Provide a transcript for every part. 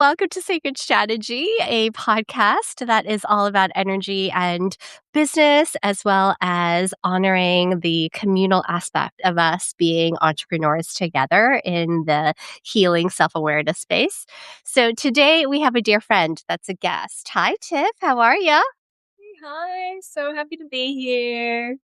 Welcome to Sacred Strategy, a podcast that is all about energy and business, as well as honoring the communal aspect of us being entrepreneurs together in the healing self awareness space. So today we have a dear friend that's a guest. Hi, Tiff. How are you? Hi, so happy to be here.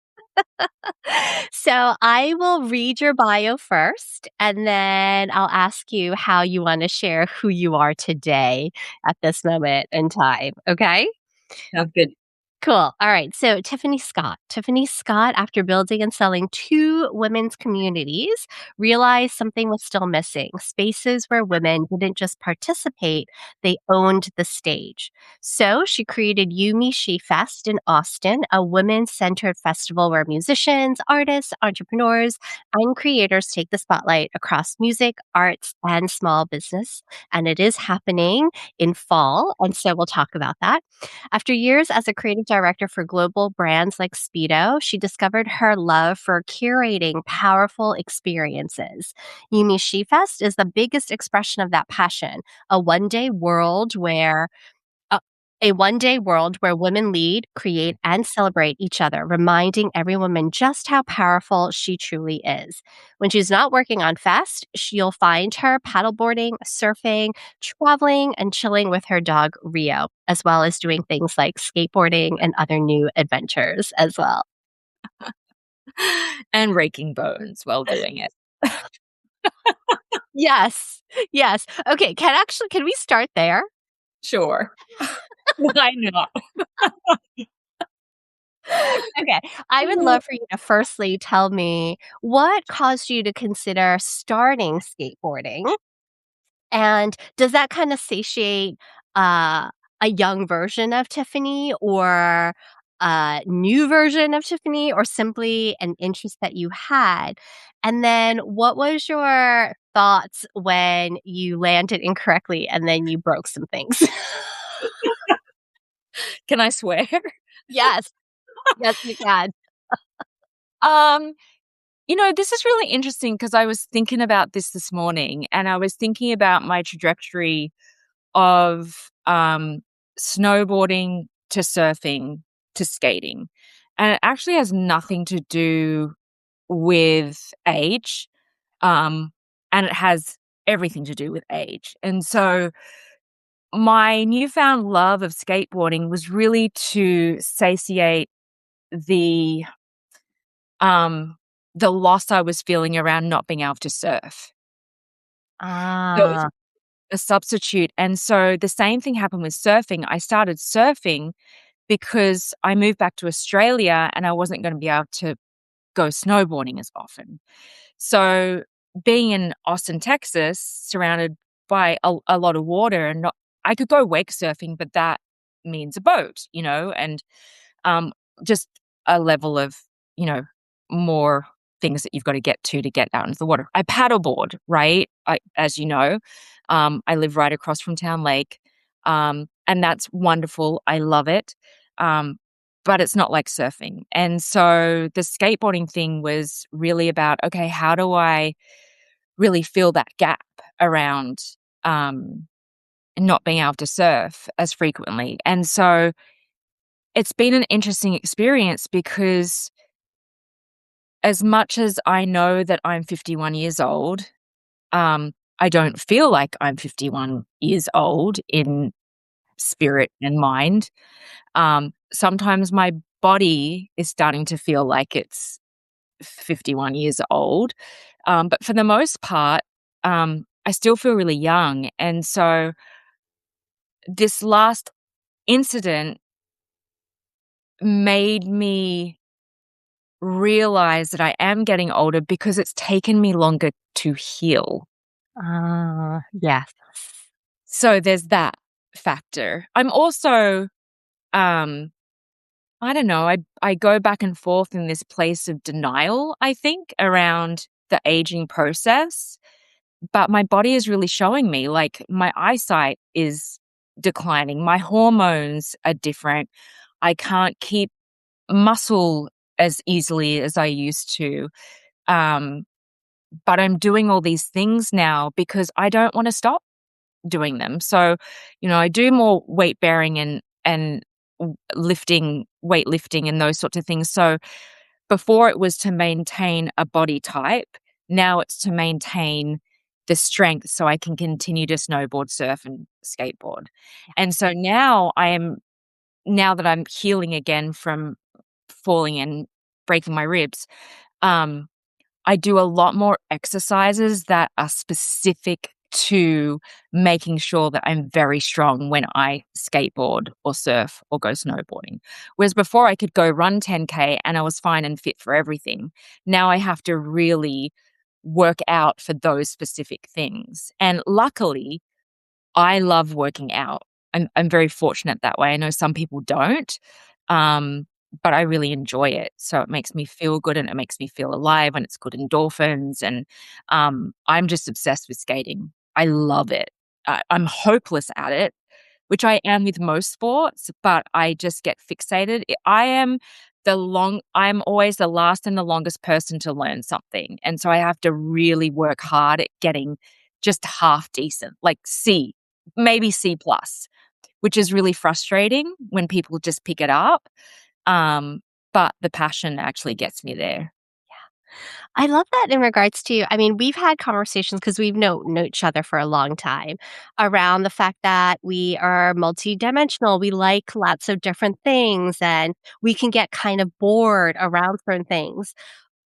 So I will read your bio first, and then I'll ask you how you want to share who you are today at this moment in time. Okay? Sounds good. Cool. All right. So Tiffany Scott. Tiffany Scott, after building and selling two women's communities, realized something was still missing spaces where women didn't just participate, they owned the stage. So she created Yumi She Fest in Austin, a women centered festival where musicians, artists, entrepreneurs, and creators take the spotlight across music, arts, and small business. And it is happening in fall. And so we'll talk about that. After years as a creative director for global brands like Speedo, she discovered her love for curating powerful experiences. Yumi She Fest is the biggest expression of that passion, a one-day world where a a one-day world where women lead, create, and celebrate each other, reminding every woman just how powerful she truly is. When she's not working on Fest, you'll find her paddleboarding, surfing, traveling, and chilling with her dog Rio, as well as doing things like skateboarding and other new adventures as well. And raking bones while doing it. Yes. Yes. Okay, can we start there? Sure. Why not? Okay. I would love for you to firstly tell me what caused you to consider starting skateboarding, and does that kinda satiate, uh, a young version of Tiffany or a new version of Tiffany or simply an interest that you had? And then what was your thoughts when you landed incorrectly and then you broke some things? Can I swear? Yes. Yes, you can. Um, this is really interesting because I was thinking about this morning, and I was thinking about my trajectory of snowboarding to surfing to skating. And it actually has nothing to do with age. Um, and it has everything to do with age. And so my newfound love of skateboarding was really to satiate the um the loss I was feeling around not being able to surf. So it was Ah. a substitute. And so the same thing happened with surfing. I started surfing because I moved back to Australia and I wasn't going to be able to go snowboarding as often. So being in Austin, Texas, surrounded by a lot of water and not I could go wake surfing, but that means a boat, and um, just a level of, you know, more things that you've got to get out into the water. I paddleboard, right? As you know, I live right across from Town Lake, and that's wonderful. I love it. Um, but it's not like surfing. And so the skateboarding thing was really about, okay, how do I really fill that gap around um, not being able to surf as frequently? And so it's been an interesting experience because as much as I know that I'm 51 years old, I don't feel like I'm 51 years old in spirit and mind. Sometimes my body is starting to feel like it's 51 years old. But for the most part, I still feel really young. And so this last incident made me realize that I am getting older because it's taken me longer to heal. Ah, yes. So there's that factor. I'm also, um, I don't know, I go back and forth in this place of denial, I think, around the aging process. But my body is really showing me, like, my eyesight is declining, my hormones are different. I can't keep muscle as easily as I used to. Um, but I'm doing all these things now because I don't want to stop. doing them. So, I do more weight bearing and weightlifting and those sorts of things. So before it was to maintain a body type, now it's to maintain the strength so I can continue to snowboard, surf, and skateboard. And so now that I'm healing again from falling and breaking my ribs, um, I do a lot more exercises that are specific to making sure that I'm very strong when I skateboard or surf or go snowboarding. Whereas before I could go run 10K and I was fine and fit for everything. Now I have to really work out for those specific things. And luckily, I love working out. I'm very fortunate that way. I know some people don't, um, but I really enjoy it. So it makes me feel good and it makes me feel alive and it's good endorphins. And I'm just obsessed with skating. I love it. I'm hopeless at it, which I am with most sports, but I just get fixated. I'm always the last and the longest person to learn something. And so I have to really work hard at getting just half decent, like C, maybe C plus, which is really frustrating when people just pick it up. Um, but the passion actually gets me there. I love that in regards to I mean, we've had conversations because we've known each other for a long time around the fact that we are multidimensional. We like lots of different things and we can get kind of bored around certain things.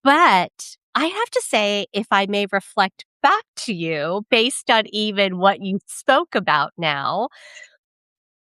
But I have to say, if I may reflect back to you based on even what you spoke about now,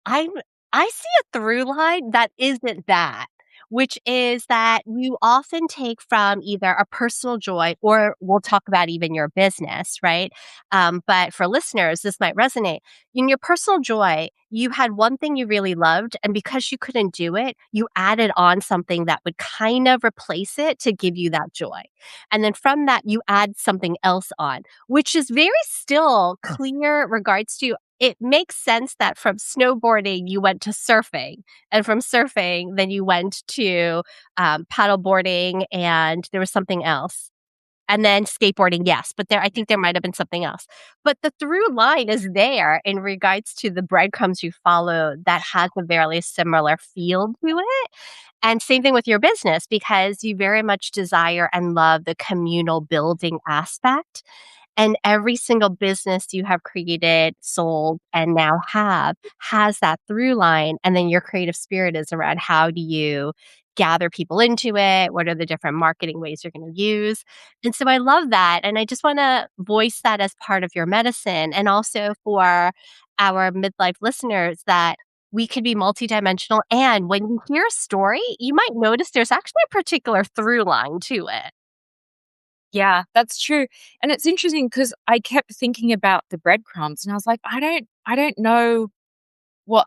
I'm I see a through line that isn't that, which is that you often take from either a personal joy or we'll talk about even your business, right? But for listeners, this might resonate. In your personal joy, you had one thing you really loved, and because you couldn't do it, you added on something that would kind of replace it to give you that joy. And then from that, you add something else on, which is very still clear regards to it makes sense that from snowboarding, you went to surfing, and from surfing, then you went to, paddleboarding, and there was something else. And then skateboarding, yes, but I think there might have been something else. But the through line is there in regards to the breadcrumbs you follow that has a very similar feel to it. And same thing with your business because you very much desire and love the communal building aspect. And every single business you have created, sold, and now have has that through line. And then your creative spirit is around how do you gather people into it? What are the different marketing ways you're going to use? And so I love that. And I just want to voice that as part of your medicine and also for our midlife listeners that we could be multidimensional. And when you hear a story, you might notice there's actually a particular through line to it. Yeah, that's true. And it's interesting because I kept thinking about the breadcrumbs and I was like, I don't know what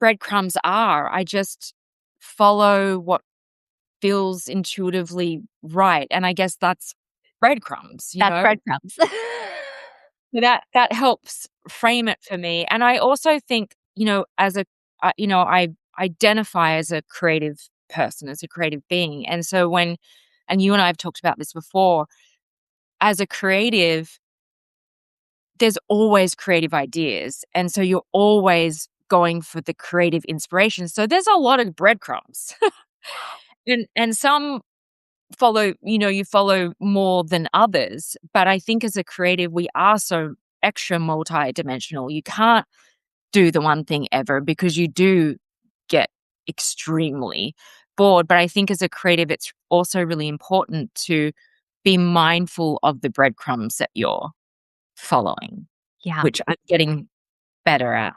breadcrumbs are. I just follow what feels intuitively right. And I guess that's breadcrumbs, That's breadcrumbs. So that helps frame it for me. And I also think, as I identify as a creative person, as a creative being. And so and you and I have talked about this before, as a creative, there's always creative ideas. And so you're always going for the creative inspiration. So there's a lot of breadcrumbs. And some you follow more than others. But I think as a creative, we are so extra multi-dimensional. You can't do the one thing ever because you do get extremely bored. But I think as a creative, it's also really important to be mindful of the breadcrumbs that you're following, Yeah. which I'm getting better at.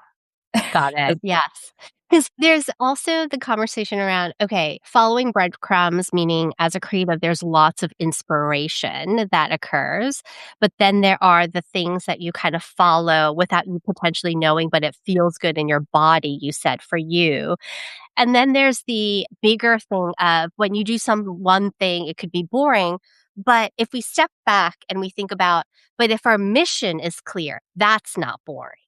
Got it. Yes. Because there's also the conversation around, okay, following breadcrumbs, meaning as a creative, there's lots of inspiration that occurs. But then there are the things that you kind of follow without you potentially knowing, but it feels good in your body, you said for you. And then there's the bigger thing of when you do some one thing, it could be boring. But if we step back and we think about, but if our mission is clear, that's not boring.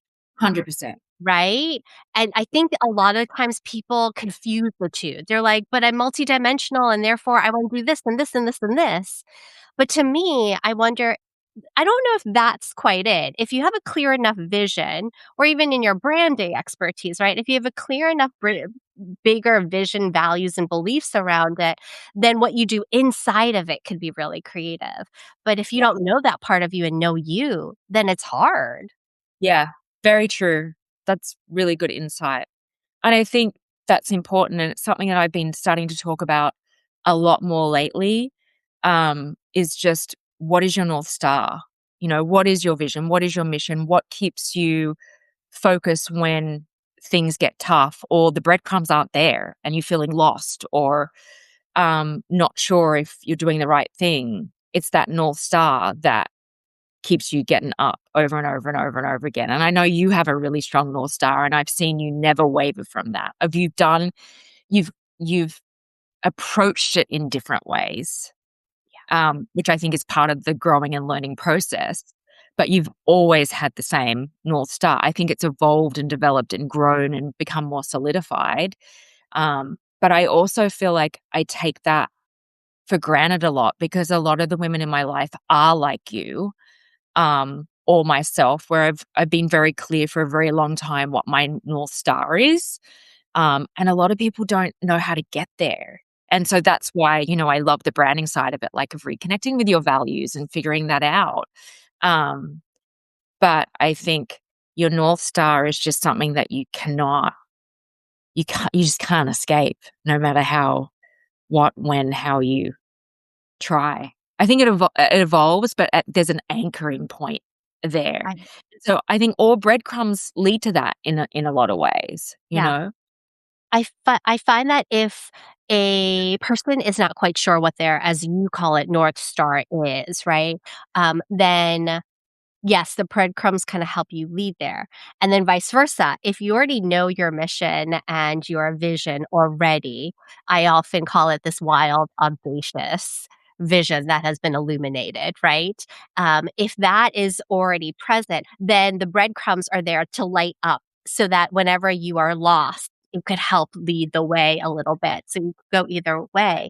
100%. Right? And I think a lot of times people confuse the 2. They're like, "But I'm multidimensional and therefore I wanna do this and this and this and this." But to me, I wonder, I don't know if that's quite it. If you have a clear enough vision, or even in your branding expertise, right? If you have a clear enough bigger vision, values, and beliefs around it, then what you do inside of it could be really creative. But if you Yeah. don't know that part of you and know you, then it's hard. Yeah, very true. That's really good insight. And I think that's important, and it's something that I've been starting to talk about a lot more lately, is just what is your North Star? You know, what is your vision? What is your mission? What keeps you focused when things get tough or the breadcrumbs aren't there and you're feeling lost or not sure if you're doing the right thing? It's that North Star that keeps you getting up over and over and over and over again. And I know you have a really strong North Star, and I've seen you never waver from that. You've you've approached it in different ways, which I think is part of the growing and learning process. But you've always had the same North Star. I think it's evolved and developed and grown and become more solidified. But I also feel like I take that for granted a lot because a lot of the women in my life are like you, or myself, where I've been very clear for a very long time what my North Star is. And a lot of people don't know how to get there. And so that's why, I love the branding side of it, like of reconnecting with your values and figuring that out. Um, but I think your North Star is just something that you just can't escape no matter how, what, when, how you try. I think it evolves, but there's an anchoring point there. Right. So I think all breadcrumbs lead to that in a lot of ways, you Yeah. know? I find that if a person is not quite sure what their, as you call it, North Star is, right? Then yes, the breadcrumbs kinda help you lead there, and then vice versa. If you already know your mission and your vision already, I often call it this wild, audacious vision that has been illuminated, right? If that is already present, then the breadcrumbs are there to light up so that whenever you are lost, it could help lead the way a little bit, so you could go either way.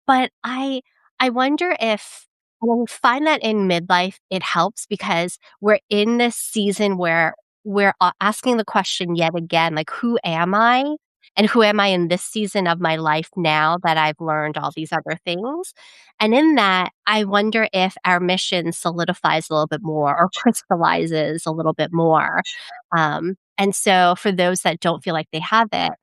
But I wonder if when we find that in midlife, it helps because we're in this season where we're asking the question yet again, like, "Who am I? And who am I in this season of my life now that I've learned all these other things?" And in that, I wonder if our mission solidifies a little bit more or crystallizes a little bit more. And so for those that don't feel like they have it,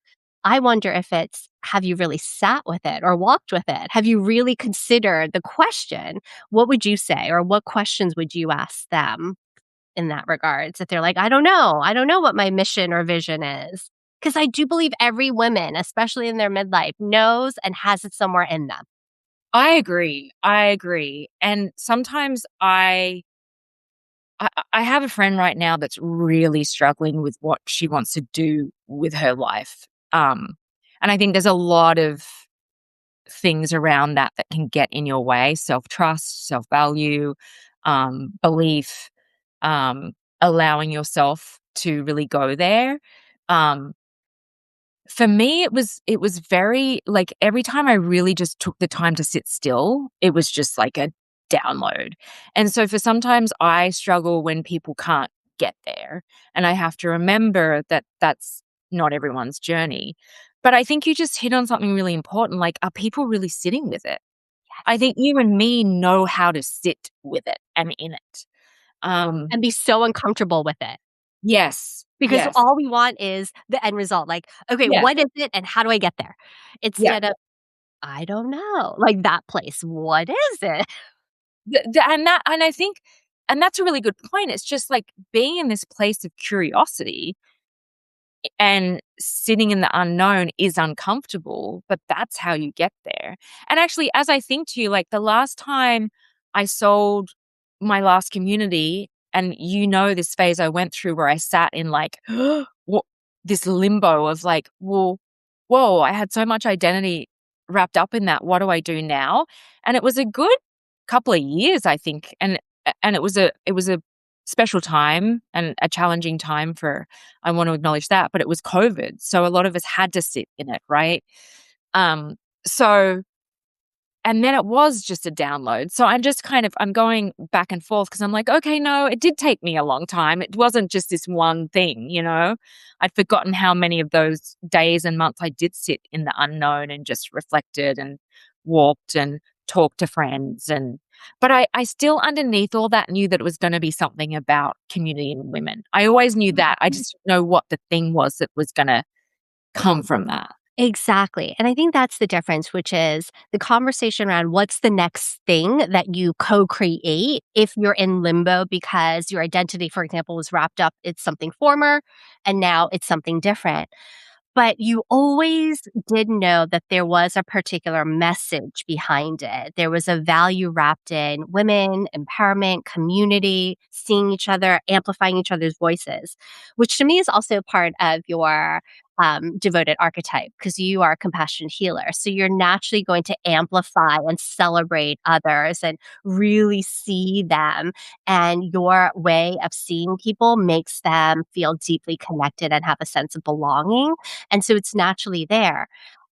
I wonder if it's, have you really sat with it or walked with it? Have you really considered the question? What would you say, or what questions would you ask them in that regards? If they're like, I don't know. I don't know what my mission or vision is. Because I do believe every woman, especially in their midlife, knows and has it somewhere in them. I agree, and sometimes I have a friend right now that's really struggling with what she wants to do with her life, and I think there's a lot of things around that can get in your way: self-trust, self-value, belief, um, allowing yourself to really go there. Um, for me, it was very like, every time I really just took the time to sit still, it was just like a download. And so for sometimes I struggle when people can't get there, and I have to remember that that's not everyone's journey. But I think you just hit on something really important, like, are people really sitting with it? I Yes. think you and me know how to sit with it and in it. Um, And be so uncomfortable with it. yes, Because yes, all we want is the end result. Like, okay, yeah, what is it and how do I get there? yeah. Instead of, I don't know, like that place. What is it? And I think and that's a really good point. It's just like being in this place of curiosity and sitting in the unknown is uncomfortable, but that's how you get there. And actually, as I think to you, like the last time I sold my last community, and this phase I went through where I sat in like what, this limbo of like, well, whoa, I had so much identity wrapped up in that. What do I do now? And it was a good couple of years, I think. And it was a special time and a challenging time for, I want to acknowledge that, but it was COVID. So a lot of us had to sit in it, right? So and then it was just a download. So I'm going back and forth because I'm like, okay, no, it did take me a long time. It wasn't just this one thing, you know? I'd forgotten how many of those days and months I did sit in the unknown and just reflected and walked and talked to friends. But I still underneath all that knew that it was going to be something about community and women. I always knew that. I just didn't know what the thing was that was going to come from that. Exactly. And I think that's the difference, which is the conversation around what's the next thing that you co create if you're in limbo because your identity, for example, was wrapped up, it's something former and now it's something different. But you always did know that there was a particular message behind it. There was a value wrapped in women, empowerment, community, seeing each other, amplifying each other's voices, which to me is also part of your devoted archetype because you are a compassionate healer. So you're naturally going to amplify and celebrate others and really see them. And your way of seeing people makes them feel deeply connected and have a sense of belonging, and so it's naturally there.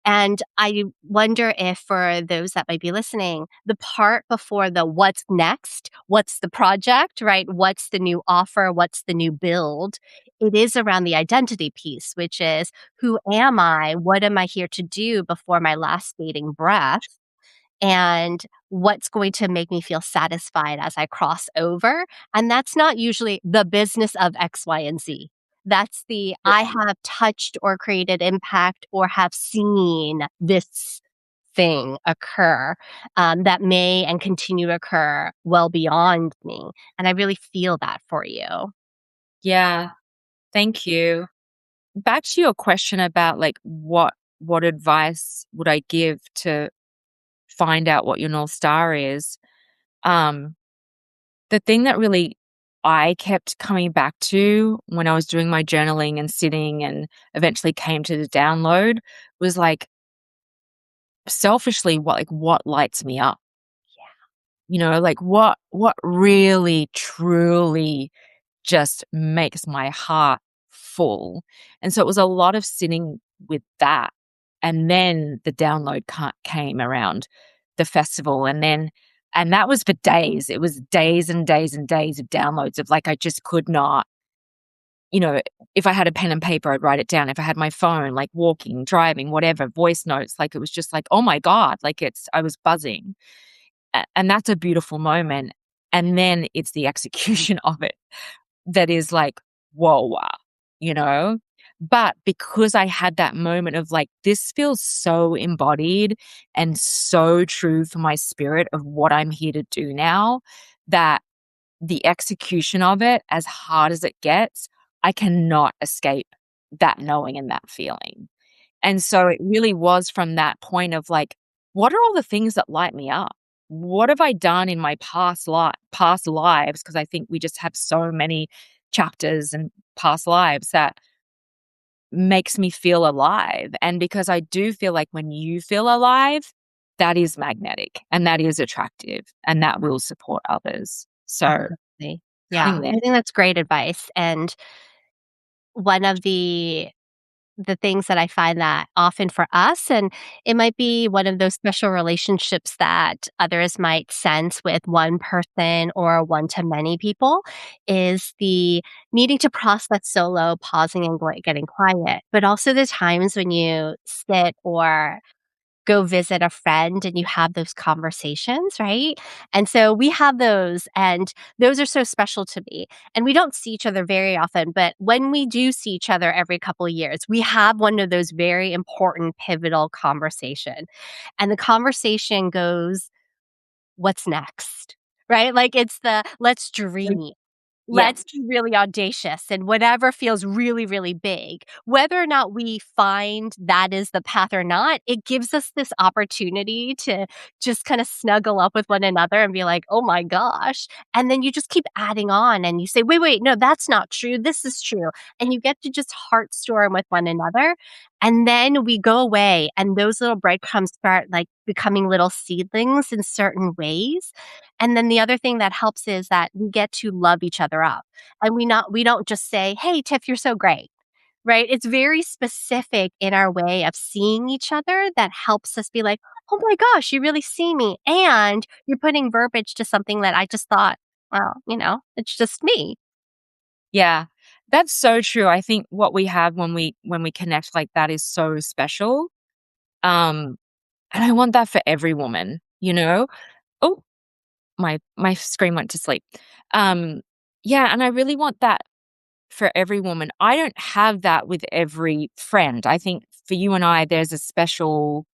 And I wonder if for those that might be listening, the part before the what's next, what's the project, right? What's the new offer? What's the new build? It is around the identity piece, which is who am I? What am I here to do before my last fading breath? And what's going to make me feel satisfied as I cross over. And that's not usually the business of X, Y, and Z. That's the I have touched or created impact or have seen this thing occur that may and continue to occur well beyond me. And I really feel that for you. Yeah. Thank you. Back to your question about like what advice would I give to find out what your North Star is? Um, the thing that really I kept coming back to when I was doing my journaling and sitting and eventually came to the download was like selfishly what lights me up. You know, like what really truly just makes my heart full. And so it was a lot of sitting with that. And then the download came around the festival. And that was for days. It was days and days and days of downloads of like, I just could not, you know, if I had a pen and paper, I'd write it down. If I had my phone, like walking, driving, whatever, voice notes, like it was just like, oh my God, like I was buzzing. And that's a beautiful moment. And then it's the execution of it that is like, whoa, you know? But because I had that moment of like, this feels so embodied and so true for my spirit of what I'm here to do now, that the execution of it, as hard as it gets, I cannot escape that knowing and that feeling. And so it really was from that point of like, what are all the things that light me up? What have I done in my past lives? Because I think we just have so many chapters and past lives that makes me feel alive. And because I do feel like when you feel alive, that is magnetic and that is attractive and that will support others. So Absolutely. Yeah, coming there. I think that's great advice. And one of the things that I find that often for us, and it might be one of those special relationships that others might sense with one person or one to many people, is the needing to process solo, pausing and getting quiet. But also the times when you sit or go visit a friend and you have those conversations, right? And so we have those, and those are so special to me. And we don't see each other very often, but when we do see each other every couple of years, we have one of those very important pivotal conversation. And the conversation goes, what's next? Right? Like it's the let's dream. Yeah. Let's be really audacious and whatever feels really, really big. Whether or not we find that is the path or not, it gives us this opportunity to just kind of snuggle up with one another and be like, oh my gosh. And then you just keep adding on and you say, wait, wait, no, that's not true. This is true. And you get to just heartstorm with one another. And then we go away and those little breadcrumbs start like becoming little seedlings in certain ways. And then the other thing that helps is that we get to love each other up. And we don't just say, "Hey, Tiff, you're so great." Right? It's very specific in our way of seeing each other that helps us be like, "Oh my gosh, you really see me, and you're putting verbiage to something that I just thought, well, it's just me." Yeah. That's so true. I think what we have when we connect like that is so special. Um, and I want that for every woman, you know? Oh, my screen went to sleep. Um, yeah, and I really want that for every woman. I don't have that with every friend. I think for you and I, there's a special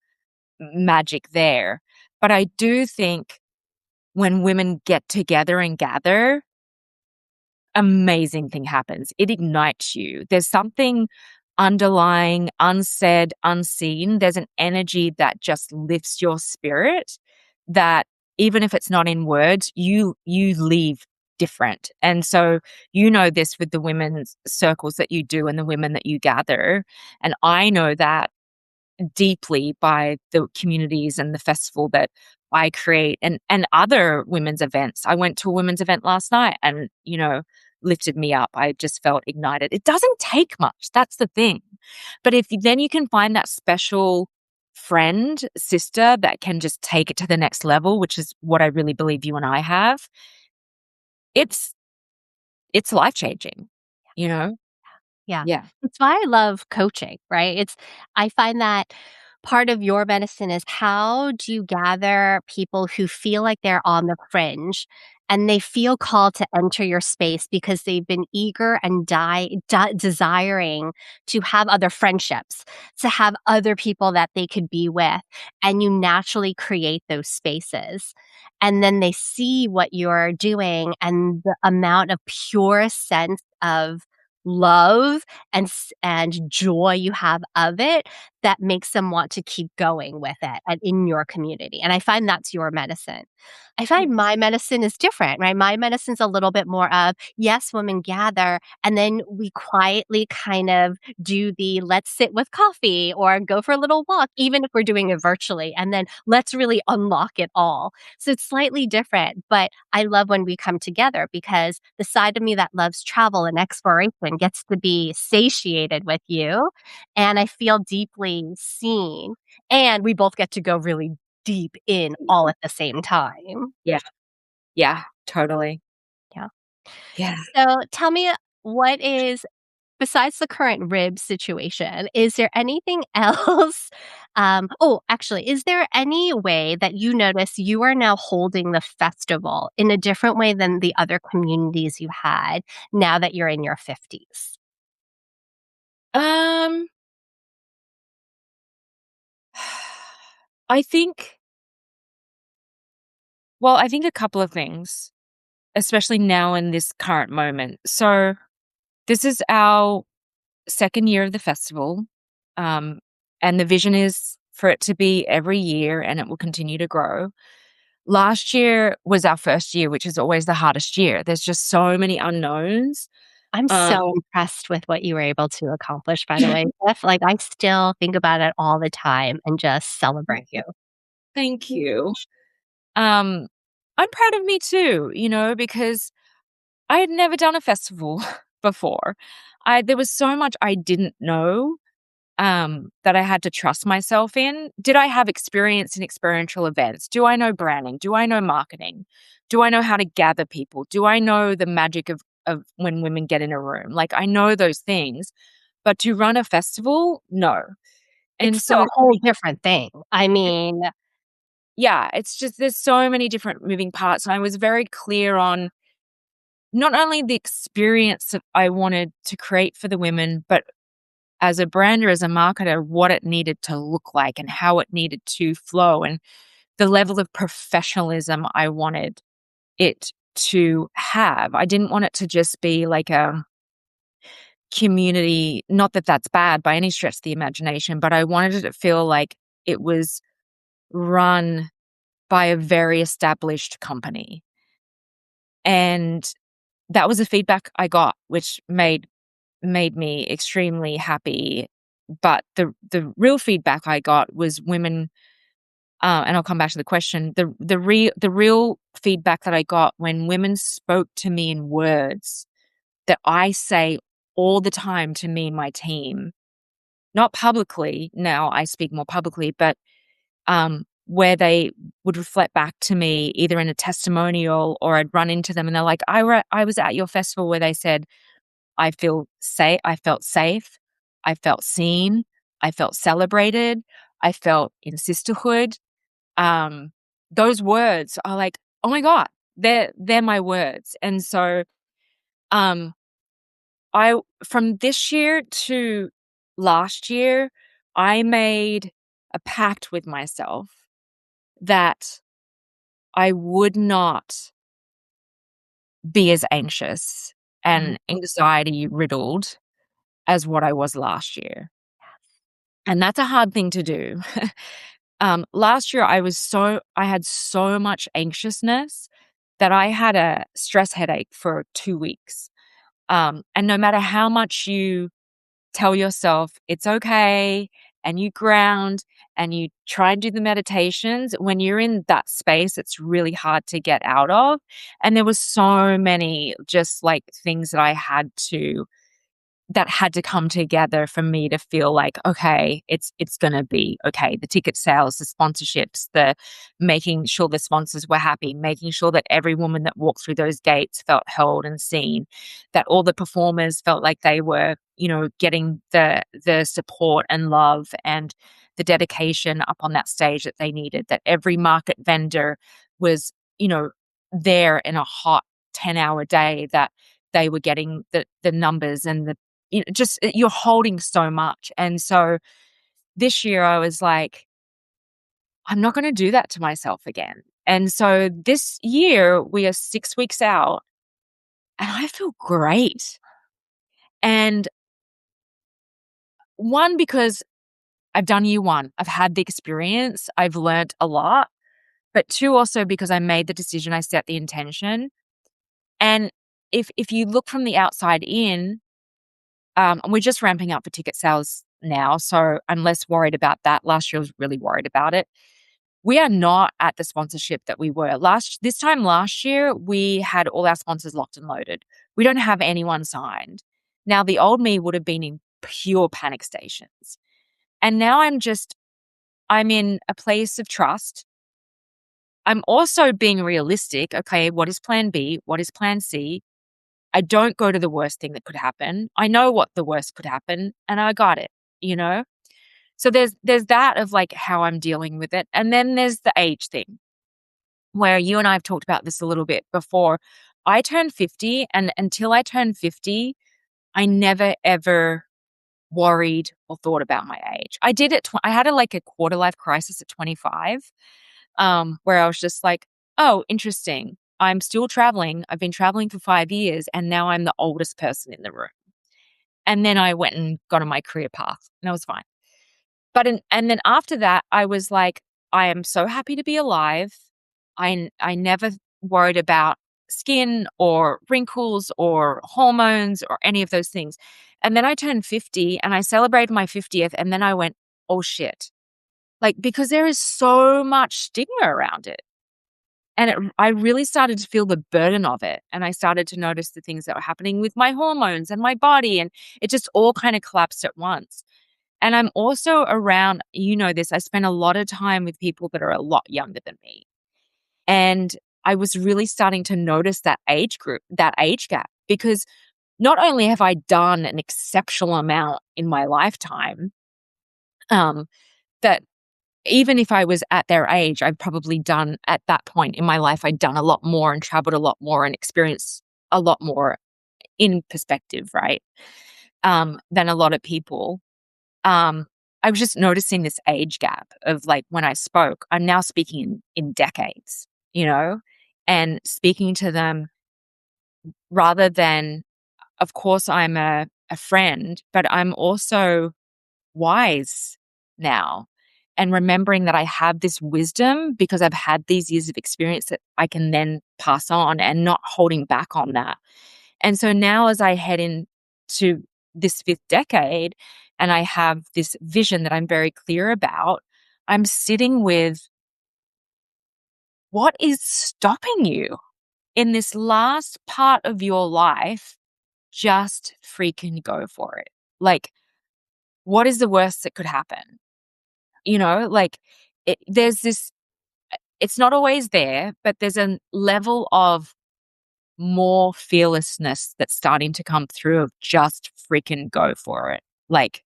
magic there. But I do think when women get together and gather, amazing thing happens. It ignites you. There's something underlying, unsaid, unseen. There's an energy that just lifts your spirit that even if it's not in words, you leave different. And so you know this with the women's circles that you do and the women that you gather. And I know that deeply by the communities and the festival that I create and other women's events. I went to a women's event last night and, lifted me up. I just felt ignited. It doesn't take much. That's the thing. But if then you can find that special friend, sister that can just take it to the next level, which is what I really believe you and I have, it's it's life-changing, you know? Yeah. Yeah. It's why I love coaching, right? I find that part of your medicine is how do you gather people who feel like they're on the fringe and they feel called to enter your space because they've been eager and desiring to have other friendships, to have other people that they could be with. And you naturally create those spaces. And then they see what you're doing and the amount of pure sense of love and joy you have of it that makes them want to keep going with it and in your community, and I find that's your medicine. I find Yes. my medicine is different, right? My medicine's a little bit more of, yes, women gather, and then we quietly kind of do the let's sit with coffee or go for a little walk, even if we're doing it virtually, and then let's really unlock it all. So it's slightly different, but I love when we come together because the side of me that loves travel and exploration gets to be satiated with you, and I feel deeply seen, and we both get to go really deep in all at the same time. Yeah. Yeah, totally. Yeah. Yeah. So tell me, what is besides the current rib situation, is there anything else? Actually, is there any way that you notice you are now holding the festival in a different way than the other communities you had now that you're in your 50s? Um, I think I think a couple of things, especially now in this current moment. So, this is our second year of the festival, um, and the vision is for it to be every year and it will continue to grow. Last year was our first year, which is always the hardest year. There's just so many unknowns. I'm Um so impressed with what you were able to accomplish, by the way. Like, I still think about it all the time and just celebrate you. Thank you. Um, I'm proud of me too, because I had never done a festival before. I There was so much I didn't know, that I had to trust myself in. Did I have experience in experiential events? Do I know branding? Do I know marketing? Do I know how to gather people? Do I know the magic of when women get in a room? Like, I know those things, but to run a festival, no. It's And still so, a whole different thing. I mean, yeah, it's just there's so many different moving parts. And I was very clear on not only the experience that I wanted to create for the women, but as a brander, as a marketer, what it needed to look like and how it needed to flow and the level of professionalism I wanted it to have. I didn't want it to just be like a community, not that that's bad by any stretch of the imagination, but I wanted it to feel like it was run by a very established company. And that was the feedback I got, which made me extremely happy. But the real feedback I got was women, and I'll come back to the question. The real feedback that I got when women spoke to me in words that I say all the time to me and my team, not publicly. Now I speak more publicly, but where they would reflect back to me either in a testimonial or I'd run into them and they're like, I was at your festival where they said, I felt safe, I felt seen, I felt celebrated, I felt in sisterhood. Um, those words are like, oh my God, they're my words. And so um I from this year to last year, I made a pact with myself that I would not be as anxious Mhm. and anxiety riddled as what I was last year. And that's a hard thing to do. Last year I had so much anxiousness that I had a stress headache for 2 weeks. And no matter how much you tell yourself it's okay and you ground and you try and do the meditations, when you're in that space, it's really hard to get out of. And there was so many just like things that had to come together for me to feel like, okay, it's gonna be okay. The ticket sales, the sponsorships, the making sure the sponsors were happy, making sure that every woman that walked through those gates felt held and seen, that all the performers felt like they were, getting the support and love and the dedication up on that stage that they needed, that every market vendor was, there in a hot 10-hour day, that they were getting the numbers and the just you're holding so much. And so this year I was like, I'm not going to do that to myself again. And so this year we are 6 weeks out and I feel great. And one, because I've done year one, I've had the experience, I've learned a lot. But two, also because I made the decision, I set the intention. And if you look from the outside in, and we're just ramping up for ticket sales now, so I'm less worried about that. Last year, I was really worried about it. We are not at the sponsorship that we were this time last year. We had all our sponsors locked and loaded. We don't have anyone signed. Now, the old me would have been in pure panic stations. And now I'm in a place of trust. I'm also being realistic. Okay, what is plan B? What is plan C? I don't go to the worst thing that could happen. I know what the worst could happen and I got it, you know? So there's that of like how I'm dealing with it. And then there's the age thing where you and I have talked about this a little bit before. I turned 50 and until I turned 50, I never ever worried or thought about my age. I did it. I had a quarter life crisis at 25, where I was just like, oh, interesting. I'm still traveling. I've been traveling for 5 years and now I'm the oldest person in the room. And then I went and got on my career path and I was fine. And then after that, I was like, I am so happy to be alive. I never worried about skin or wrinkles or hormones or any of those things. And then I turned 50 and I celebrated my 50th. And then I went, oh shit. Like, because there is so much stigma around it. And I really started to feel the burden of it. And I started to notice the things that were happening with my hormones and my body. And it just all kind of collapsed at once. And I'm also around, this, I spend a lot of time with people that are a lot younger than me. And I was really starting to notice that age gap, because not only have I done an exceptional amount in my lifetime, that even if I was at their age, I've probably done at that point in my life, I'd done a lot more and traveled a lot more and experienced a lot more in perspective, right? Than a lot of people. I was just noticing this age gap of like when I spoke, I'm now speaking in decades, and speaking to them rather than, of course, I'm a friend, but I'm also wise now and remembering that I have this wisdom because I've had these years of experience that I can then pass on and not holding back on that. And so now as I head into this fifth decade and I have this vision that I'm very clear about, I'm sitting with what is stopping you in this last part of your life? Just freaking go for it. Like, what is the worst that could happen? Like there's this it's not always there, but there's a level of more fearlessness that's starting to come through of just freaking go for it. Like,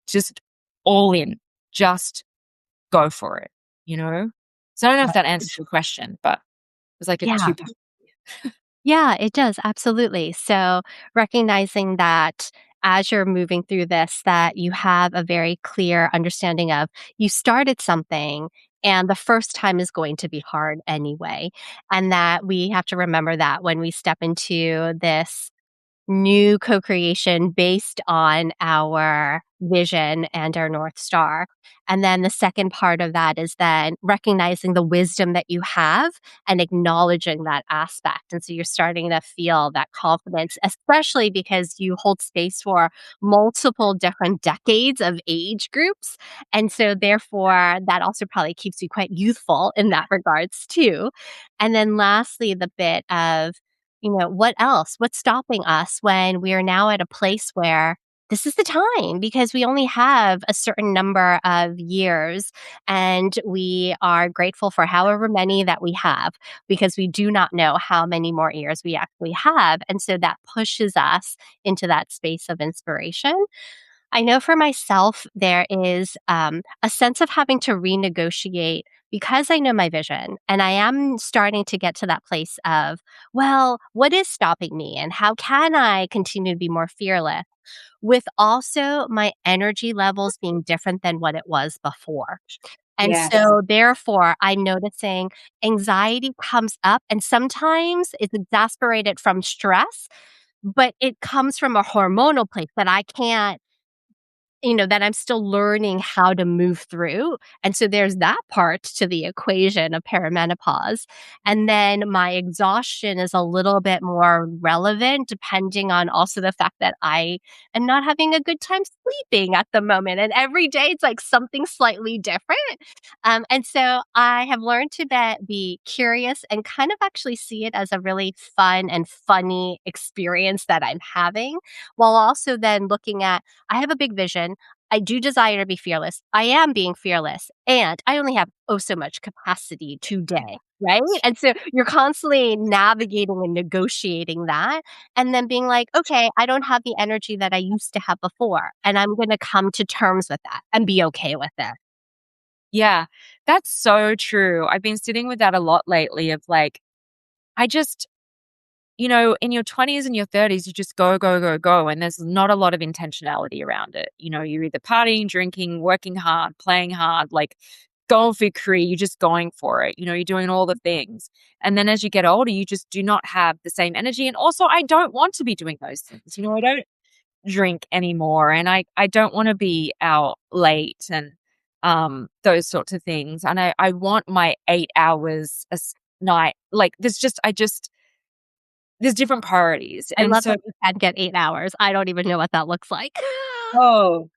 just all in, just go for it, you know? So I don't know if that answers your question, but it's like a Yeah. two-part. Yeah, it does, absolutely. So, recognizing that as you're moving through this, that you have a very clear understanding of you started something and the first time is going to be hard anyway. And that we have to remember that when we step into this new co-creation based on our vision and our North Star. And then the second part of that is then recognizing the wisdom that you have and acknowledging that aspect. And so you're starting to feel that confidence, especially because you hold space for multiple different decades of age groups. And so therefore that also probably keeps you quite youthful in that regards too. And then lastly, the bit of what else? What's stopping us when we are now at a place where this is the time because we only have a certain number of years and we are grateful for however many that we have because we do not know how many more years we actually have. And so that pushes us into that space of inspiration. I know for myself, there is a sense of having to renegotiate because I know my vision and I am starting to get to that place of, well, what is stopping me and how can I continue to be more fearless with also my energy levels being different than what it was before. And Yes. so, therefore, I'm noticing anxiety comes up, and sometimes it's exasperated from stress, but it comes from a hormonal place that I can't that I'm still learning how to move through. And so there's that part to the equation of perimenopause. And then my exhaustion is a little bit more relevant depending on also the fact that I am not having a good time sleeping at the moment. And every day it's like something slightly different. And so I have learned to be curious and kind of actually see it as a really fun and funny experience that I'm having, while also then looking at I have a big vision. I do desire to be fearless. I am being fearless, and I only have oh so much capacity today, right? And so you're constantly navigating and negotiating that, and then being like, okay, I don't have the energy that I used to have before, and I'm going to come to terms with that and be okay with it. Yeah, that's so true. I've been sitting with that a lot lately of like, I just, in your 20s and your 30s, you just go, go, go, go. And there's not a lot of intentionality around it. You're either partying, drinking, working hard, playing hard, like going for your career, you're just going for it. You're doing all the things. And then as you get older, you just do not have the same energy. And also, I don't want to be doing those things. I don't drink anymore and I don't want to be out late and those sorts of things. And I want my 8 hours night. Like there's different priorities. I And love so that you can get 8 hours. I don't even know what that looks like. oh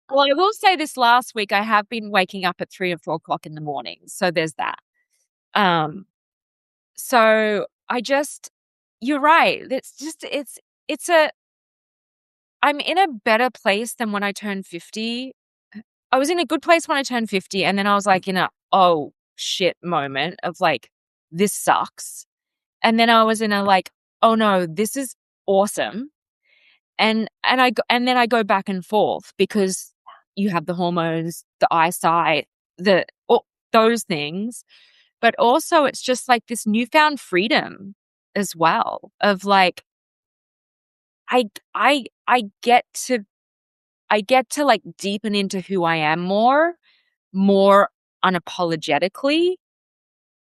well, I will say this last week I have been waking up at 3 and 4 o'clock in the morning. So there's that. Um so I just you're right. It's a I'm in a better place than when I turned 50. I was in a good place when I turned 50, and then I was like in a, "Oh, shit" moment of like, "This sucks." And then I was in a like, "Oh no, this is awesome." And then I go back and forth because you have the hormones, the eyesight, the all those things, but also it's just like this newfound freedom as well of like, I I get to like deepen into who I am more unapologetically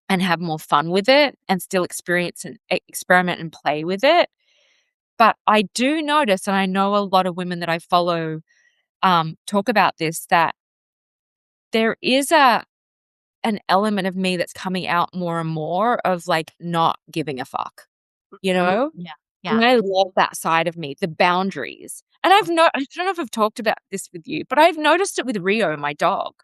and have more fun with it and still experience and experiment and play with it. But I do notice, and I know a lot of women that I follow talk about this, that there is an element of me that's coming out more and more of like not giving a fuck, you Mm, know? yeah, yeah. And I love that side of me, the boundaries. And I don't know if I've talked about this with you, but I've noticed it with Rio, my dog.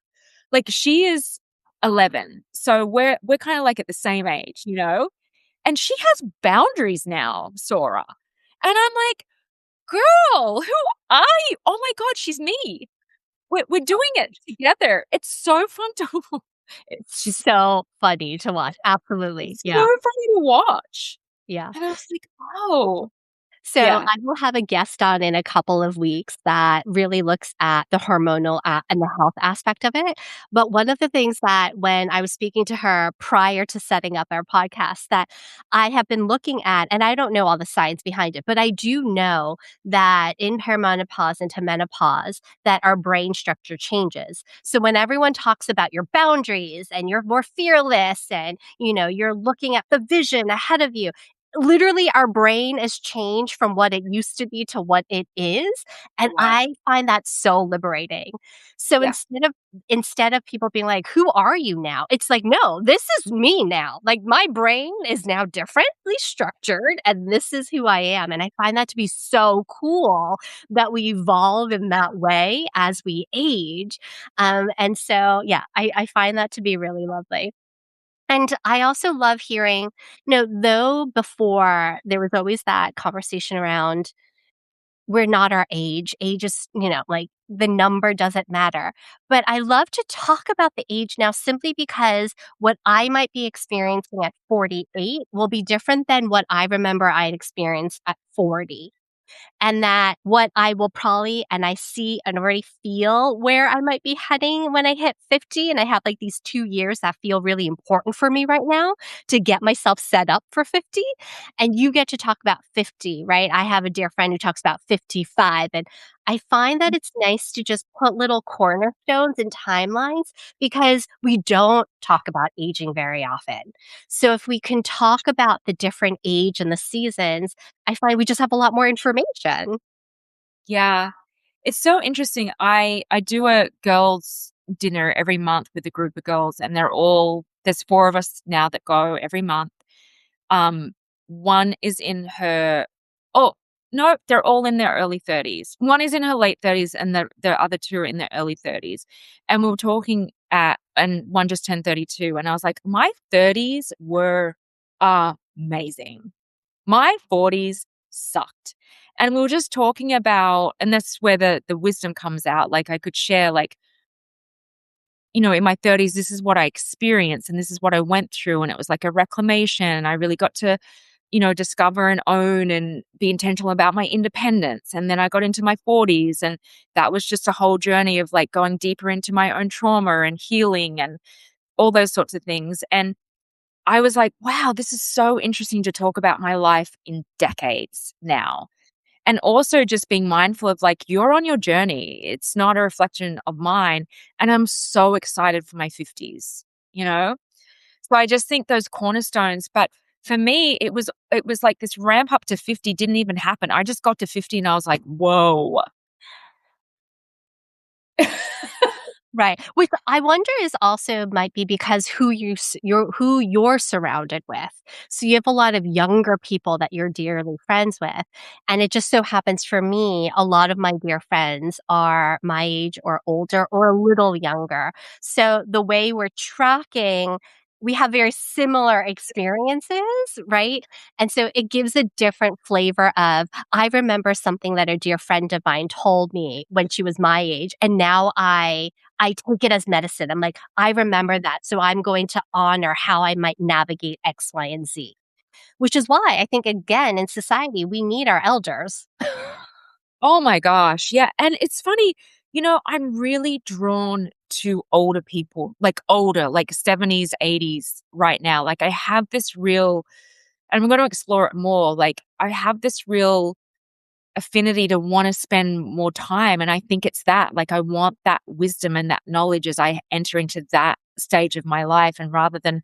Like she is 11. So we're kind of like at the same age, And she has boundaries now, Sora. And I'm like, "Girl, who are you? Oh my god, she's me. We're doing it together." It's so fun to She's So funny to watch. Absolutely. it's so Yeah. funny to watch. Yeah. And I was like, "Oh." So Yeah, I will have a guest on in a couple of weeks that really looks at the hormonal and the health aspect of it. But one of the things that when I was speaking to her prior to setting up our podcast that I have been looking at, and I don't know all the science behind it, but I do know that in perimenopause into menopause, that our brain structure changes. So when everyone talks about your boundaries and you're more fearless and you're looking at the vision ahead of you, literally our brain is changed from what it used to be to what it is, and wow. I find that so liberating. So Yeah, instead of people being like, "Who are you now?" It's like, "No, this is me now." Like, my brain is now differently structured, and this is who I am, and I find that to be so cool that we evolve in that way as we age, and so, yeah, I find that to be really lovely. And I also love hearing, though before there was always that conversation around we're not our age. Age is, like the number doesn't matter. But I love to talk about the age now simply because what I might be experiencing at 48 will be different than what I remember I had experienced at 40, and that what I will probably and I see and already feel where I might be heading when I hit 50, and I have, like, these 2 years that feel really important for me right now to get myself set up for 50, and you get to talk about 50, right? I have a dear friend who talks about 55, and I find that it's nice to just put little cornerstones and timelines because we don't talk about aging very often. So if we can talk about the different age and the seasons, I find we just have a lot more information. yeah. It's so interesting. I do a girls' dinner every month with a group of girls, and there's 4 of us now that go every month. Um, one is in her oh, no, they're all in their early 30s. One is in her late 30s, and the other 2 are in their early 30s. And we were talking and one just turned 32, and I was like, "My 30s were amazing. My 40s sucked." And we were just talking about, and that's where the wisdom comes out. Like, I could share, like, in my 30s, this is what I experienced and this is what I went through. And it was like a reclamation. I really got to, discover and own and be intentional about my independence. And then I got into my 40s, and that was just a whole journey of like going deeper into my own trauma and healing and all those sorts of things. And I was like, wow, this is so interesting to talk about my life in decades now. And also just being mindful of like, you're on your journey. It's not a reflection of mine. And I'm so excited for my 50s, you know? So I just think those cornerstones, but for me, it was like this ramp up to 50 didn't even happen. I just got to 50 and I was like, whoa. Right. Which I wonder is also might be because who you're surrounded with. So you have a lot of younger people that you're dearly friends with, and it just so happens for me, a lot of my dear friends are my age or older or a little younger. So the way we're tracking, we have very similar experiences, right? And so it gives a different flavor of, I remember something that a dear friend of mine told me when she was my age, and now I take it as medicine. I'm like, "I remember that, so I'm going to honor how I might navigate X, Y, and Z." Which is why I think, again, in society, we need our elders. Oh my gosh. Yeah. And it's funny, I'm really drawn to older people, like older, like 70s, 80s right now. Like I have this real, and I'm going to explore it more. Like I have this real affinity to want to spend more time. And I think it's that, like, I want that wisdom and that knowledge as I enter into that stage of my life. And rather than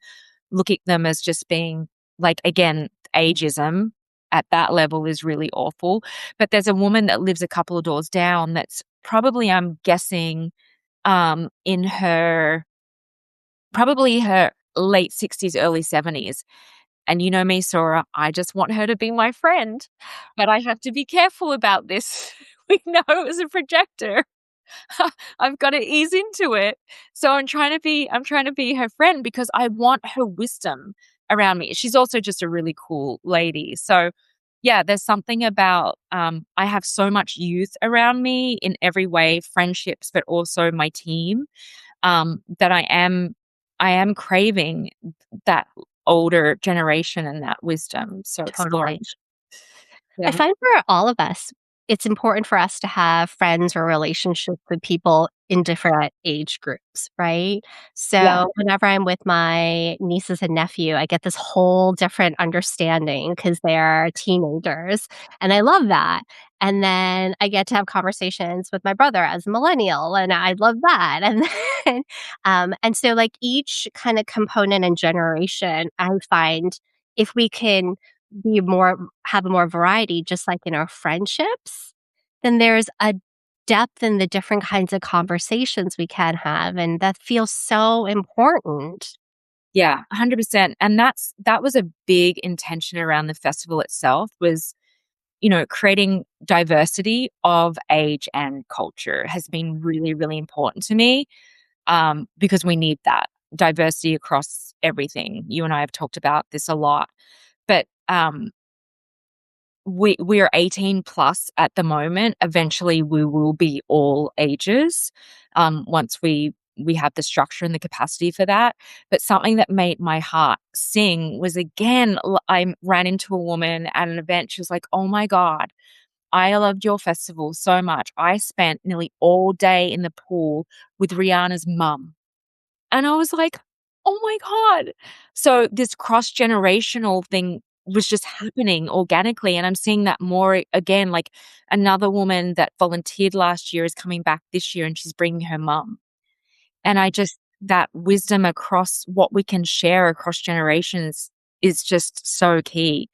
look at them as just being like, again, ageism at that level is really awful. But there's a woman that lives a couple of doors down that's probably, I'm guessing, in her, probably her late 60s, early 70s. And you know me, Sora, I just want her to be my friend, but I have to be careful about this. We know it was a projector. I've got to ease into it. So I'm trying to be her friend because I want her wisdom around me. She's also just a really cool lady. So yeah, there's something about I have so much youth around me in every way, friendships, but also my team, that I am I am craving that older generation and that wisdom, so exploring. Totally. I Yeah. find for all of us, it's important for us to have friends or relationships with people in different age groups, right? Yeah. So whenever I'm with my nieces and nephew, I get this whole different understanding because they're teenagers, and I love that. And then I get to have conversations with my brother as a millennial, and I love that. And then, and so like each kind of component and generation, I find if we can be more have more variety just like in our friendships, then there's a depth in the different kinds of conversations we can have, and that feels so important. Yeah, 100%, and that was a big intention around the festival itself was, creating diversity of age and culture has been really, really important to me, because we need that diversity across everything. You and I have talked about this a lot, but, we're 18 plus at the moment. Eventually, we will be all ages, once we have the structure and the capacity for that. But something that made my heart sing was again, I ran into a woman at an event. She was like, "Oh my god, I loved your festival so much. I spent nearly all day in the pool with Rihanna's mum." And I was like, "Oh my god." So this cross-generational thing was just happening organically, and I'm seeing that more again, like, another woman that volunteered last year is coming back this year, and she's bringing her mum. And I just that wisdom across what we can share across generations is just so key.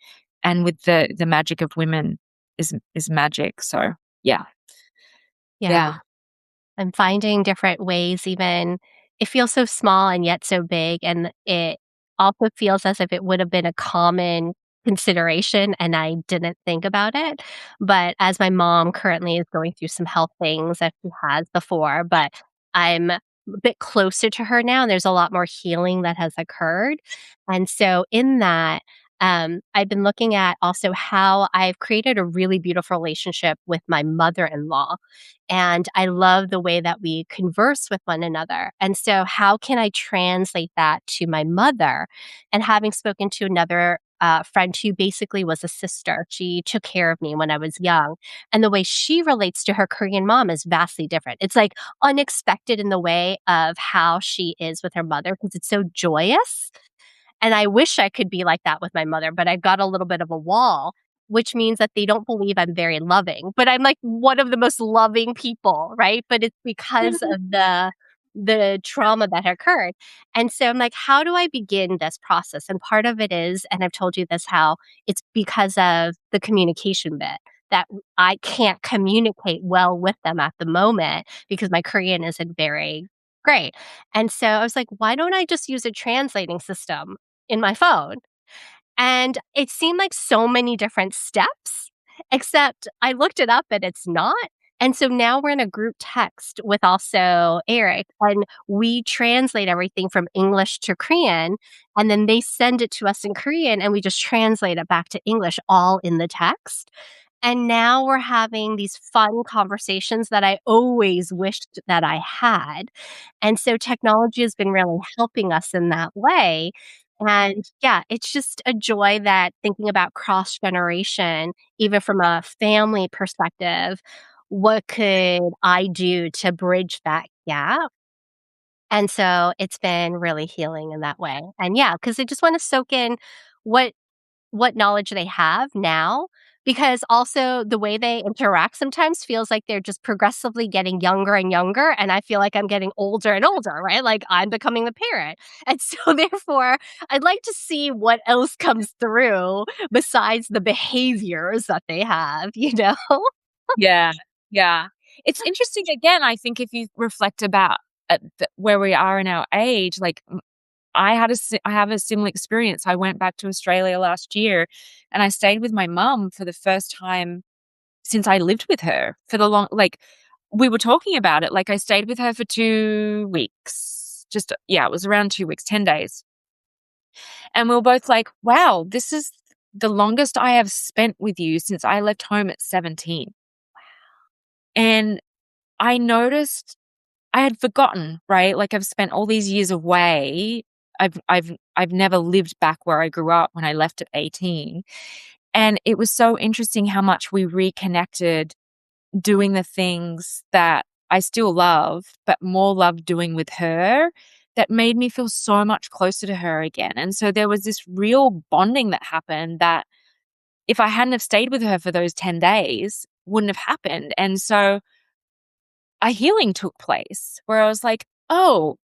And with the magic of women is magic, so yeah. Yeah. Yeah. I'm finding different ways even it feels so small and yet so big, and it also feels as if it would have been a common consideration and I didn't think about it. But as my mom currently is going through some health things that she has before, but I'm a bit closer to her now, and there's a lot more healing that has occurred. And so in that, I've been looking at also how I've created a really beautiful relationship with my mother-in-law, and I love the way that we converse with one another. And so, how can I translate that to my mother? And having spoken to another friend who basically was a sister, she took care of me when I was young. And the way she relates to her Korean mom is vastly different. It's like unexpected in the way of how she is with her mother because it's so joyous, and I wish I could be like that with my mother, but I've got a little bit of a wall, which means that they don't believe I'm very loving, but I'm like one of the most loving people, right? But it's because of the trauma that occurred. And so I'm like, how do I begin this process? And part of it is, and I've told you this, how it's because of the communication bit that I can't communicate well with them at the moment because my Korean isn't very great. And so I was like, why don't I just use a translating system in my phone? And it seemed like so many different steps, except I looked it up and it's not. And so now we're in a group text with also Eric, and we translate everything from English to Korean, and then they send it to us in Korean, and we just translate it back to English all in the text. And now we're having these fun conversations that I always wished that I had. And so technology has been really helping us in that way. And yeah, it's just a joy that thinking about cross generation, even from a family perspective, what could I do to bridge that gap? And so it's been really healing in that way. And yeah, because I just want to soak in what knowledge they have now, because also the way they interact sometimes feels like they're just progressively getting younger and younger, and I feel like I'm getting older and older, right? Like, I'm becoming the parent, and so therefore, I'd like to see what else comes through besides the behaviors that they have, you know? Yeah, yeah. It's interesting again, I think if you reflect about at where we are in our age, like, I have a similar experience. I went back to Australia last year, and I stayed with my mum for the first time since I lived with her for the long like, we were talking about it, like, I stayed with her for 2 weeks. Just yeah, it was around 2 weeks, 10 days. And we were both like, "Wow, this is the longest I have spent with you since I left home at 17." And I noticed I had forgotten, right? Like I've spent all these years away. I've never lived back where I grew up when I left at 18. And it was so interesting how much we reconnected doing the things that I still love, but more love doing with her, that made me feel so much closer to her again. And so there was this real bonding that happened that if I hadn't have stayed with her for those 10 days, wouldn't have happened. And so a healing took place where I was like, oh,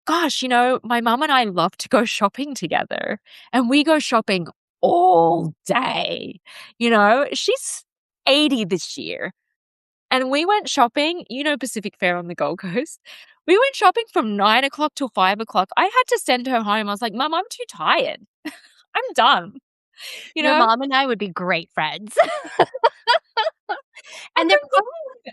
gosh, my mom and I love to go shopping together, and we go shopping all day. She's 80 this year, and we went shopping, Pacific Fair on the Gold Coast. We went shopping from 9 o'clock till 5 o'clock. I had to send her home. I was like, Mom, I'm too tired. I'm done, you Your know? mom and I would be great friends. And And there then probably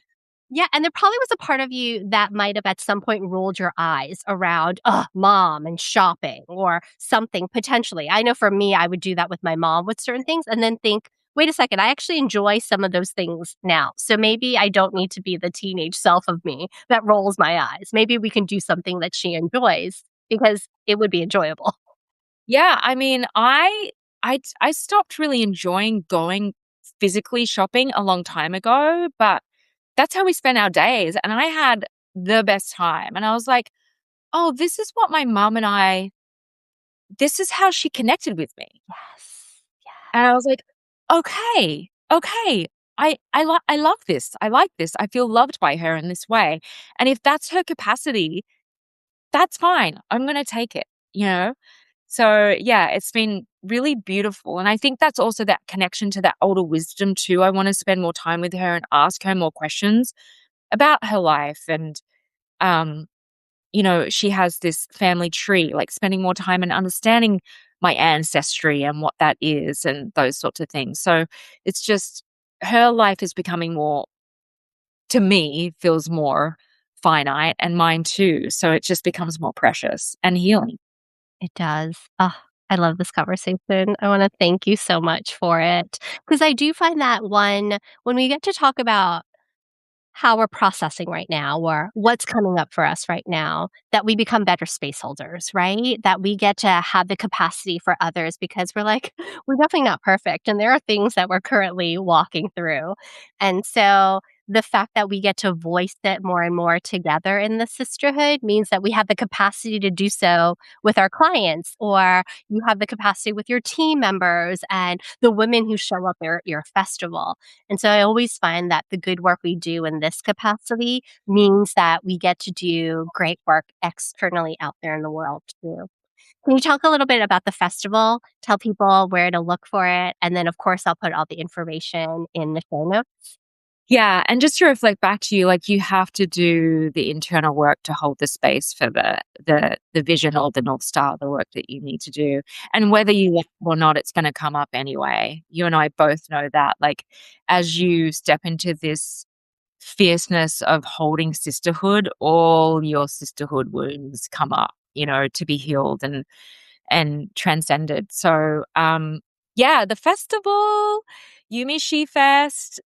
Yeah, and there probably was a part of you that might have at some point rolled your eyes around, "Ugh, mom and shopping," or something potentially. I know for me, I would do that with my mom with certain things and then think, "Wait a second, I actually enjoy some of those things now. So maybe I don't need to be the teenage self of me that rolls my eyes. Maybe we can do something that she enjoys because it would be enjoyable." yeah, I mean, I stopped really enjoying going physically shopping a long time ago, but that's how we spent our days, and I had the best time, and I was like, "Oh, this is what my mom and I this is how she connected with me." Yes. And I was like, "Okay, okay. I love this. I like this. I feel loved by her in this way. And if that's her capacity, that's fine. I'm gonna take it, you know?" So, yeah, it's been really beautiful, and I think that's also that connection to that older wisdom too. I wanna spend more time with her and ask her more questions about her life, and, um she has this family tree, like spending more time and understanding my ancestry and what that is and those sorts of things. So it's just her life is becoming more, to me, feels more finite, and mine too. So it just becomes more precious and healing. It does. Oh, I love this conversation. I wanna thank you so much for it because I do find that when we get to talk about how we're processing right now or what's coming up for us right now, that we become better space holders, right? That we get to have the capacity for others because we're like, we're definitely not perfect. And there are things that we're currently walking through. And so the fact that we get to voice it more and more together in the sisterhood means that we have the capacity to do so with our clients, or you have the capacity with your team members and the women who show up at your festival. And so I always find that the good work we do in this capacity means that we get to do great work externally out there in the world too. Can you talk a little bit about the festival? Tell people where to look for it. And then, of course, I'll put all the information in the show notes. Yeah, and just to reflect back to you, like you have to do the internal work to hold the space for the vision or the North Star, the work that you need to do. And whether you like it or not, it's gonna come up anyway. You and I both know that. Like as you step into this fierceness of holding sisterhood, all your sisterhood wounds come up, to be healed and transcended. So, yeah, the festival, Yumi She Fest,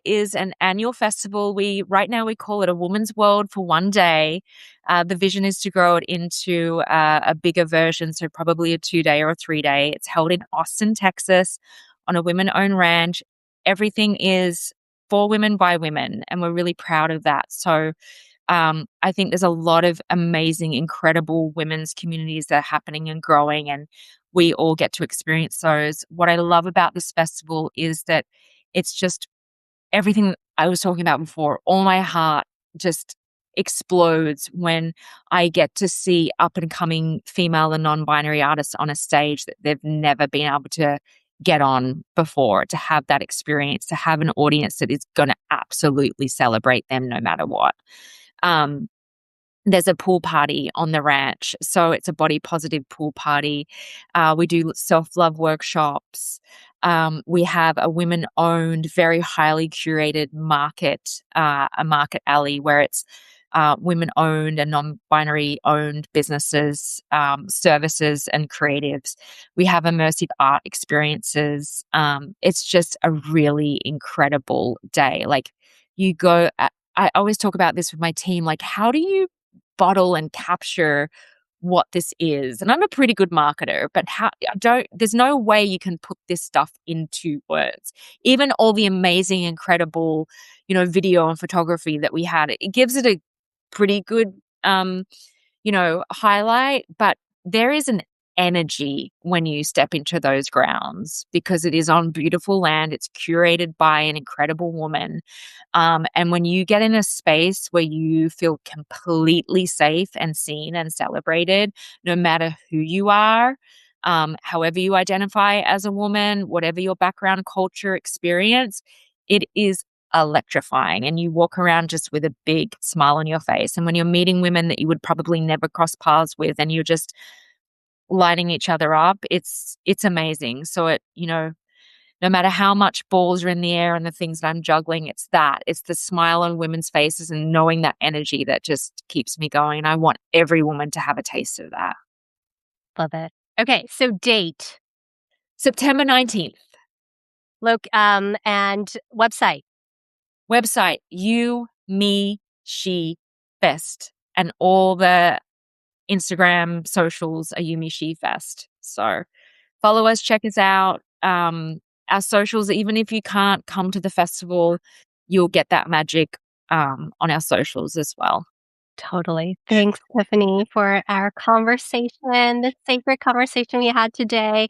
is an annual festival. Right now we call it a woman's world for one day. The vision is to grow it into a bigger version, so probably a 2 day or a 3 day. It's held in Austin, Texas, on a women-owned ranch. Everything is for women by women, and we're really proud of that. So I think there's a lot of amazing, incredible women's communities that are happening and growing, and we all get to experience those. What I love about this festival is that it's just everything I was talking about before. All my heart just explodes when I get to see up and coming female and non binary artists on a stage that they've never been able to get on before, to have that experience, to have an audience that is going to absolutely celebrate them no matter what. Um, there's a pool party on the ranch. So it's a body positive pool party. We do self love workshops. We have a women owned, very highly curated market, a market alley where it's women owned and non binary owned businesses, services, and creatives. We have immersive art experiences. It's just a really incredible day. Like you go I always talk about this with my team, like, how do you bottle and capture what this is? And I'm a pretty good marketer, but how I don't there's no way you can put this stuff into words. Even all the amazing, incredible, video and photography that we had, it gives it a pretty good, highlight, but there is an energy when you step into those grounds because it is on beautiful land. It's curated by an incredible woman. And when you get in a space where you feel completely safe and seen and celebrated, no matter who you are, however you identify as a woman, whatever your background, culture, experience, it is electrifying. And you walk around just with a big smile on your face. And when you're meeting women that you would probably never cross paths with, and you're just lighting each other up, it's amazing. So no matter how much balls are in the air and the things that I'm juggling, it's the smile on women's faces and knowing that energy that just keeps me going. I want every woman to have a taste of that. Love it. Okay, so date, September 19th, and website. website, You, Me, She, Fest. And all the Instagram socials are You, Me, She, Fest. So follow us, check us out. Our socials, even if you can't come to the festival, you'll get that magic on our socials as well. Totally. Thanks, Tiffany, for our conversation, the sacred conversation we had today.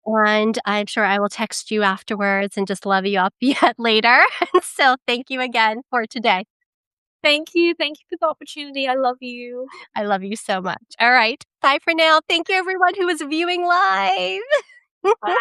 And I'm sure I will text you afterwards and just love you up yet later. So thank you again for today. Thank you. Thank you for the opportunity. I love you. I love you so much. All right. Bye for now. Thank you, everyone who was viewing live. Bye.